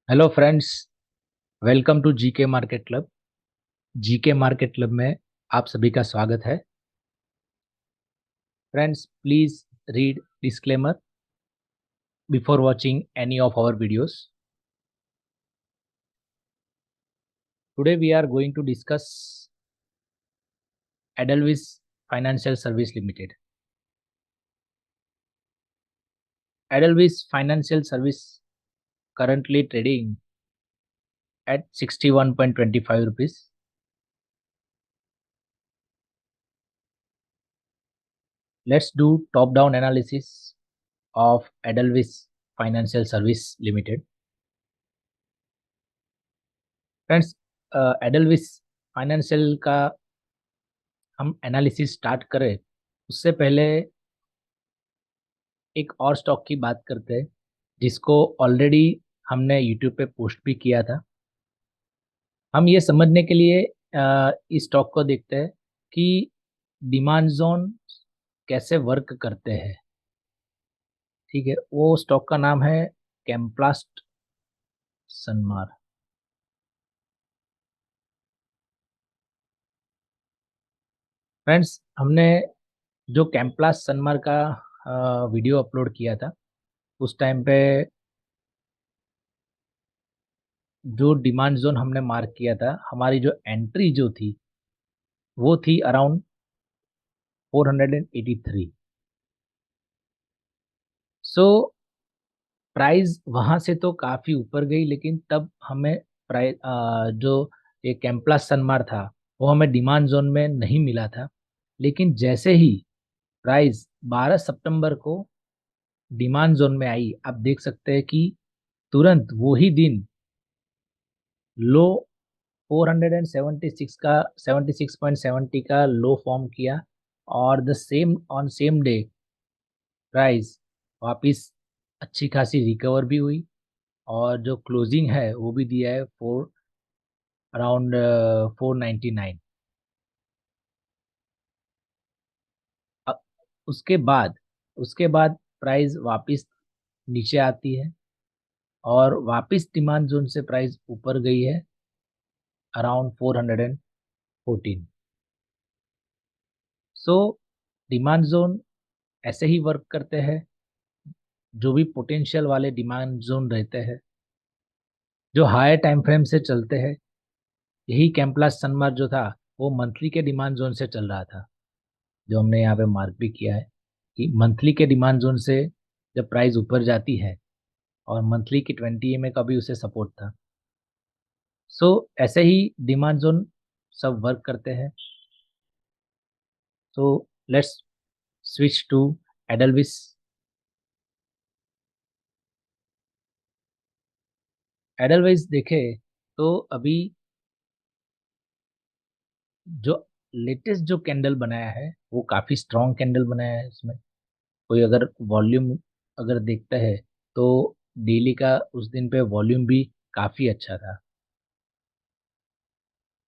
Hello friends. Welcome to GK market club. GK market club में आप सभी का स्वागत है। Friends, please read disclaimer before watching any of our videos. Today we are going to discuss Edelweiss financial service limited. Edelweiss financial service currently trading at 61.25 rupees. Let's do top down analysis of Edelweiss Financial Service Limited. Friends, Edelweiss financial का हम analysis start करें उससे पहले एक और stock की बात करते हैं जिसको ऑलरेडी हमने यूट्यूब पे पोस्ट भी किया था। हम ये समझने के लिए इस स्टॉक को देखते हैं कि डिमांड जोन कैसे वर्क करते हैं। ठीक है, वो स्टॉक का नाम है कैम्प्लास्ट सनमार। फ्रेंड्स, हमने जो कैम्प्लास्ट सनमार का वीडियो अपलोड किया था उस टाइम पे जो डिमांड जोन हमने मार्क किया था, हमारी जो एंट्री जो थी वो थी अराउंड 483। सो प्राइस वहां से तो काफी ऊपर गई, लेकिन तब हमें प्राइस जो ये कैंपला सनमार था वो हमें डिमांड जोन में नहीं मिला था। लेकिन जैसे ही प्राइस 12 सितंबर को डिमांड जोन में आई, आप देख सकते हैं कि तुरंत वो ही दिन लो 476 का 76.70 का लो फॉर्म किया, और the same on same day price वापिस अच्छी खासी रिकवर भी हुई, और जो क्लोजिंग है वो भी दिया है फोर अराउंड 499। उसके बाद उसके बाद प्राइस वापिस नीचे आती है और वापिस डिमांड जोन से प्राइस ऊपर गई है अराउंड 414। सो डिमांड जोन ऐसे ही वर्क करते हैं। जो भी पोटेंशियल वाले डिमांड जोन रहते हैं जो हायर टाइम फ्रेम से चलते हैं, यही कैंपलास सनमार्क जो था वो मंथली के डिमांड जोन से चल रहा था, जो हमने यहाँ पे मार्क भी किया है कि मंथली के डिमांड जोन से जब प्राइस ऊपर जाती है, और मंथली की 20 EMA का भी उसे सपोर्ट था। सो ऐसे ही डिमांड जोन सब वर्क करते हैं। So let's switch to Edelweiss. Edelweiss देखे तो अभी जो लेटेस्ट जो कैंडल बनाया है वो काफी स्ट्रॉन्ग कैंडल बनाया है। इसमें कोई अगर वॉल्यूम अगर देखता है तो डेली का उस दिन पे वॉल्यूम भी काफी अच्छा था।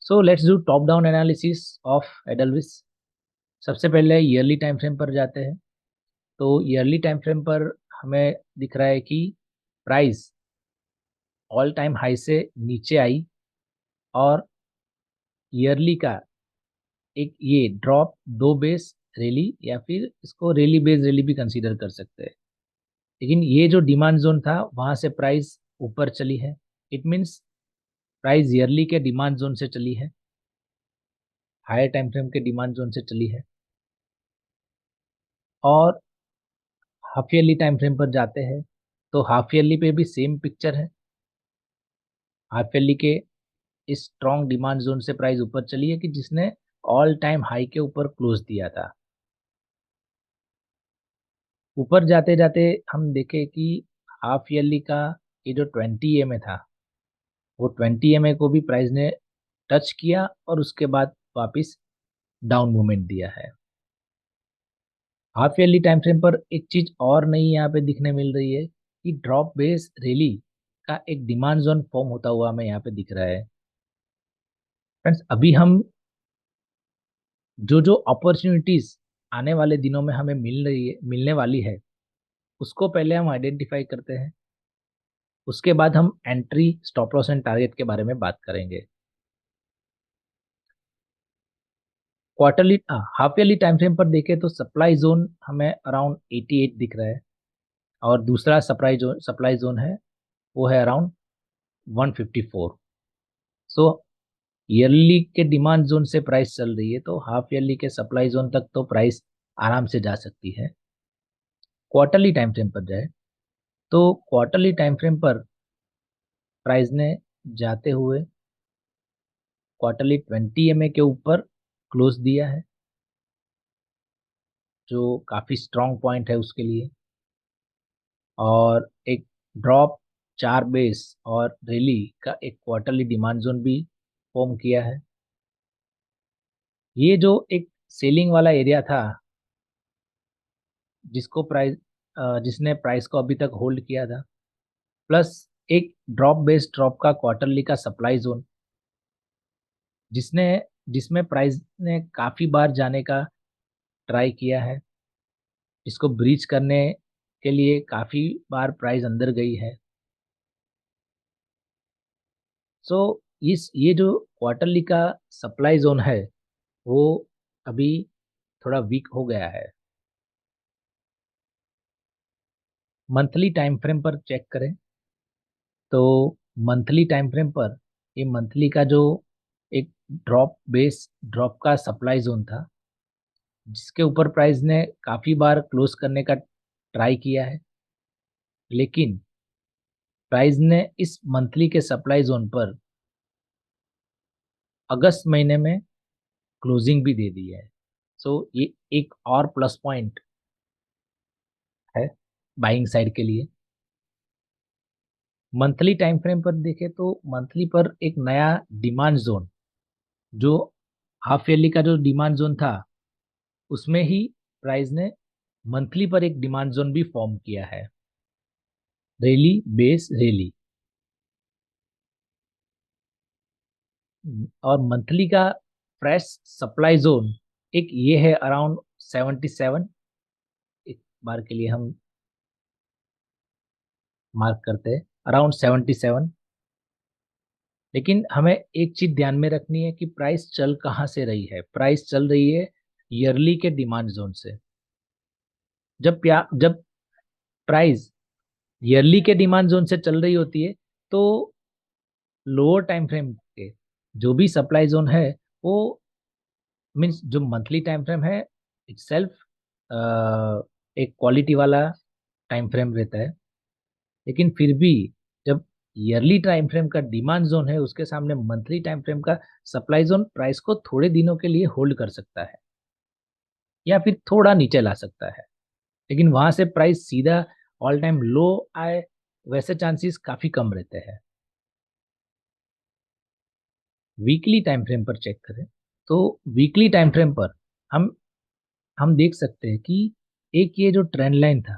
So let's do top down analysis of Edelweiss. सबसे पहले ईयरली टाइम फ्रेम पर जाते हैं। तो ईयरली टाइम फ्रेम पर हमें दिख रहा है कि प्राइस ऑल टाइम हाई से नीचे आई, और ईयरली का एक ये ड्रॉप दो बेस रैली, या फिर इसको रैली बेस रैली भी कंसीडर कर सकते हैं। लेकिन ये जो डिमांड जोन था वहां से प्राइस ऊपर चली है। इट मीन्स प्राइस ईयरली के डिमांड जोन से चली है, हायर टाइम फ्रेम के डिमांड जोन से चली है। और हाफ ईयरली टाइम फ्रेम पर जाते हैं तो हाफ ईयरली पे भी सेम पिक्चर है। हाफ ईयरली के इस स्ट्रॉन्ग डिमांड जोन से प्राइस ऊपर चली है कि जिसने ऑल टाइम हाई के ऊपर क्लोज दिया था। ऊपर जाते जाते हम देखे कि हाफ ईयरली का ये जो 20 EMA था वो 20 EMA को भी प्राइस ने टच किया, और उसके बाद वापस डाउन मूवमेंट दिया है। हाफ ईयरली टाइम फ्रेम पर एक चीज और नई यहाँ पे दिखने मिल रही है कि ड्रॉप बेस रैली का एक डिमांड जोन फॉर्म होता हुआ हमें यहाँ पे दिख रहा है। फ्रेंड्स, अभी हम जो जो अपॉर्चुनिटीज आने वाले दिनों में हमें मिलने वाली है उसको पहले हम आइडेंटिफाई करते हैं। उसके बाद हम entry, stop loss and target के बारे में बात करेंगे। Quarterly half yearly time frame पर देखें तो सप्लाई जोन हमें अराउंड 88 दिख रहा है, और दूसरा सप्लाई जोन है वो है अराउंड 154। सो ईयरली के डिमांड जोन से प्राइस चल रही है, तो हाफ ईयरली के सप्लाई जोन तक तो प्राइस आराम से जा सकती है। क्वार्टरली टाइम फ्रेम पर जाए तो क्वार्टरली टाइम फ्रेम पर प्राइस ने जाते हुए क्वार्टरली 20 EMA के ऊपर क्लोज दिया है, जो काफ़ी स्ट्रॉन्ग पॉइंट है उसके लिए, और एक ड्रॉप, 4 बेस और रैली का एक क्वार्टरली डिमांड जोन भी फॉर्म किया है। ये जो एक सेलिंग वाला एरिया था जिसने प्राइस को अभी तक होल्ड किया था, प्लस एक ड्रॉप बेस ड्रॉप का क्वार्टरली का सप्लाई जोन जिसने जिसमें प्राइस ने काफ़ी बार जाने का ट्राई किया है, जिसको ब्रीच करने के लिए काफ़ी बार प्राइस अंदर गई है। सो ये जो क्वार्टरली का सप्लाई जोन है वो अभी थोड़ा वीक हो गया है। मंथली टाइम फ्रेम पर चेक करें तो मंथली टाइम फ्रेम पर ये मंथली का जो एक ड्रॉप बेस ड्रॉप का सप्लाई जोन था, जिसके ऊपर प्राइस ने काफ़ी बार क्लोज करने का ट्राई किया है, लेकिन प्राइस ने इस मंथली के सप्लाई जोन पर अगस्त महीने में क्लोजिंग भी दे दी है। सो ये एक और प्लस पॉइंट है बाइंग साइड के लिए। मंथली टाइम फ्रेम पर देखें तो मंथली पर एक नया डिमांड जोन, जो हाफ ईयरली का जो डिमांड जोन था उसमें ही प्राइस ने मंथली पर एक डिमांड जोन भी फॉर्म किया है, रैली बेस रैली। और मंथली का फ्रेश सप्लाई जोन एक ये है अराउंड 77। एक बार के लिए हम मार्क करते हैं अराउंड 77। लेकिन हमें एक चीज ध्यान में रखनी है कि प्राइस चल कहाँ से रही है। प्राइस चल रही है ईयरली के डिमांड जोन से। जब प्राइस ईयरली के डिमांड जोन से चल रही होती है तो लोअर टाइम फ्रेम के जो भी सप्लाई जोन है वो मीन्स जो मंथली टाइम फ्रेम है इटसेल्फ एक क्वालिटी वाला टाइम फ्रेम रहता है, लेकिन फिर भी जब ईयरली टाइम फ्रेम का डिमांड जोन है उसके सामने मंथली टाइम फ्रेम का सप्लाई जोन प्राइस को थोड़े दिनों के लिए होल्ड कर सकता है या फिर थोड़ा नीचे ला सकता है, लेकिन वहां से प्राइस सीधा ऑल टाइम लो आए वैसे चांसेस काफी कम रहते हैं। वीकली टाइम फ्रेम पर चेक करें तो वीकली टाइम फ्रेम पर हम हम देख सकते हैं कि एक ये जो ट्रेंड लाइन था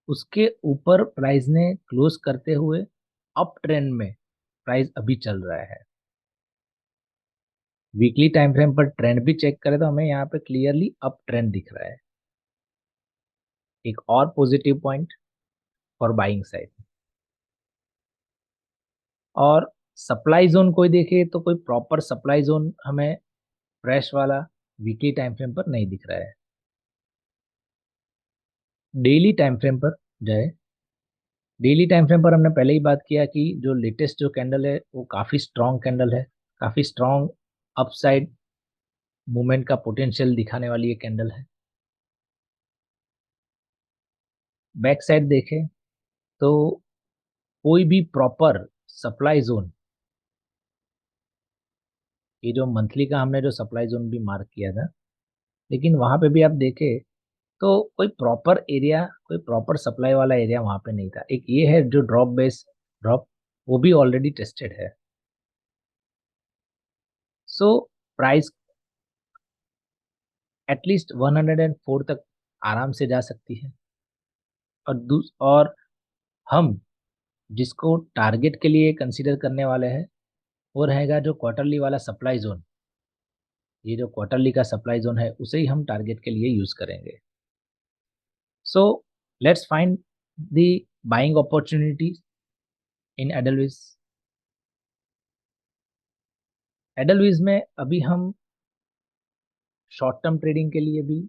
उसके ऊपर प्राइस ने क्लोज करते हुए अप ट्रेंड में प्राइस अभी चल रहा है। वीकली टाइम फ्रेम पर ट्रेंड भी चेक करें तो हमें यहाँ पे क्लियरली अप ट्रेंड दिख रहा है, एक और positive point for buying side. और सप्लाई जोन कोई देखे तो कोई प्रॉपर सप्लाई जोन हमें फ्रेश वाला वीकली टाइम फ्रेम पर नहीं दिख रहा है। डेली टाइम फ्रेम पर जाए, डेली टाइम फ्रेम पर हमने पहले ही बात किया कि जो लेटेस्ट जो कैंडल है वो काफ़ी स्ट्रॉन्ग कैंडल है, काफ़ी स्ट्रॉन्ग अपसाइड मूवमेंट का पोटेंशियल दिखाने वाली ये कैंडल है। बैक साइड देखें तो कोई भी प्रॉपर सप्लाई जोन, ये जो मंथली का हमने जो सप्लाई जोन भी मार्क किया था, लेकिन वहां पे भी आप देखें तो कोई प्रॉपर एरिया, कोई प्रॉपर सप्लाई वाला एरिया वहां पे नहीं था। एक ये है जो ड्रॉप बेस ड्रॉप, वो भी ऑलरेडी टेस्टेड है। सो प्राइस एटलीस्ट 104 तक आराम से जा सकती है। और हम जिसको टारगेट के लिए कंसीडर करने वाले हैं वो रहेगा जो क्वार्टरली वाला सप्लाई जोन। ये जो क्वार्टरली का सप्लाई जोन है उसे ही हम टारगेट के लिए यूज करेंगे। So let's find the buying opportunities in Edelweiss. Edelweiss में अभी हम शॉर्ट टर्म ट्रेडिंग के लिए भी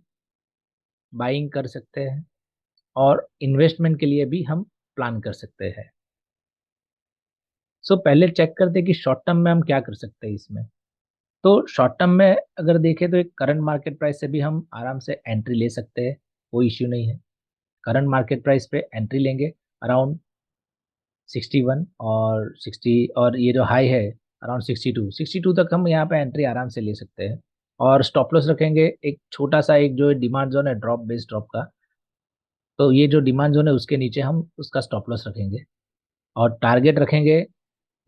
बाइंग कर सकते हैं और इन्वेस्टमेंट के लिए भी हम प्लान कर सकते हैं। सो पहले चेक करते हैं कि शॉर्ट टर्म में हम क्या कर सकते हैं इसमें। तो शॉर्ट टर्म में अगर देखें तो एक करंट मार्केट प्राइस से भी हम आराम से एंट्री ले सकते हैं, कोई इश्यू नहीं है। करंट मार्केट प्राइस पे एंट्री लेंगे अराउंड 61 और 60, और ये जो हाई है अराउंड 62 तक हम यहाँ पे एंट्री आराम से ले सकते हैं। और स्टॉप लॉस रखेंगे एक छोटा सा, एक जो डिमांड जोन है ड्रॉप बेस्ड ड्रॉप का, तो ये जो डिमांड जोन है उसके नीचे हम उसका स्टॉप लॉस रखेंगे। और टारगेट रखेंगे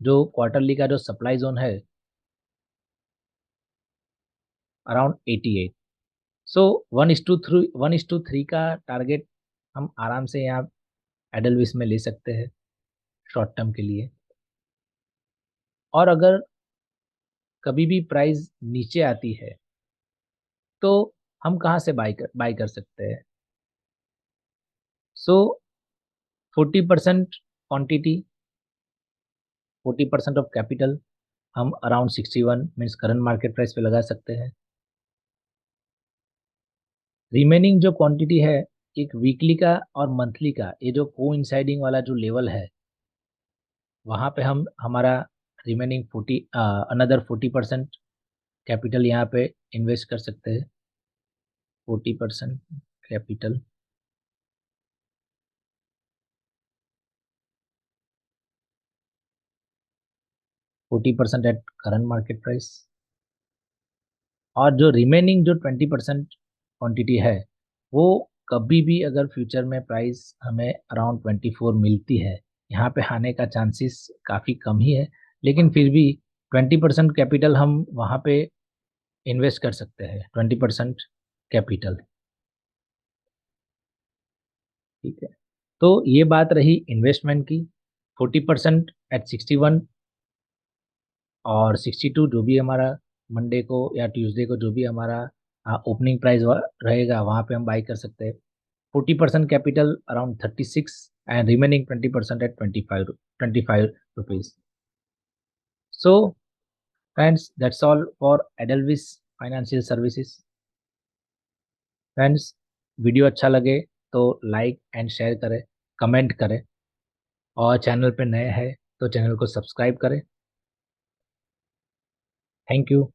जो क्वार्टरली का जो सप्लाई जोन है अराउंड 88। सो 1:3 का टारगेट हम आराम से यहाँ एडलविस में ले सकते हैं शॉर्ट टर्म के लिए। और अगर कभी भी प्राइस नीचे आती है तो हम कहाँ से बाई कर सकते हैं। सो 40% क्वांटिटी, 40% ऑफ कैपिटल हम around 61 means current market price पे लगा सकते हैं। रिमेनिंग जो क्वांटिटी है एक वीकली का और मंथली का, ये जो कोइंसाइडिंग वाला जो लेवल है वहाँ पे हम हमारा रिमेनिंग 40% कैपिटल यहाँ पे इन्वेस्ट कर सकते हैं। 40% capital, 40% at current market price. और जो रिमेनिंग जो 20% क्वांटिटी है वो कभी भी अगर फ्यूचर में प्राइस हमें अराउंड 24 मिलती है, यहाँ पे आने का चांसेस काफ़ी कम ही है, लेकिन फिर भी 20% कैपिटल हम वहाँ पे इन्वेस्ट कर सकते हैं। 20% कैपिटल, ठीक है। तो ये बात रही इन्वेस्टमेंट की। 40% एट 61 और 62 जो भी हमारा मंडे को या ट्यूसडे को जो भी हमारा ओपनिंग प्राइस रहेगा वहाँ पे हम बाई कर सकते हैं। 40% capital around 36 and remaining 20% at 25 rupees. So friends that's all for Edelweiss financial services. Friends video अच्छा लगे तो लाइक एंड शेयर करें, कमेंट करें, और चैनल पे नए हैं तो चैनल को सब्सक्राइब करें। Thank you.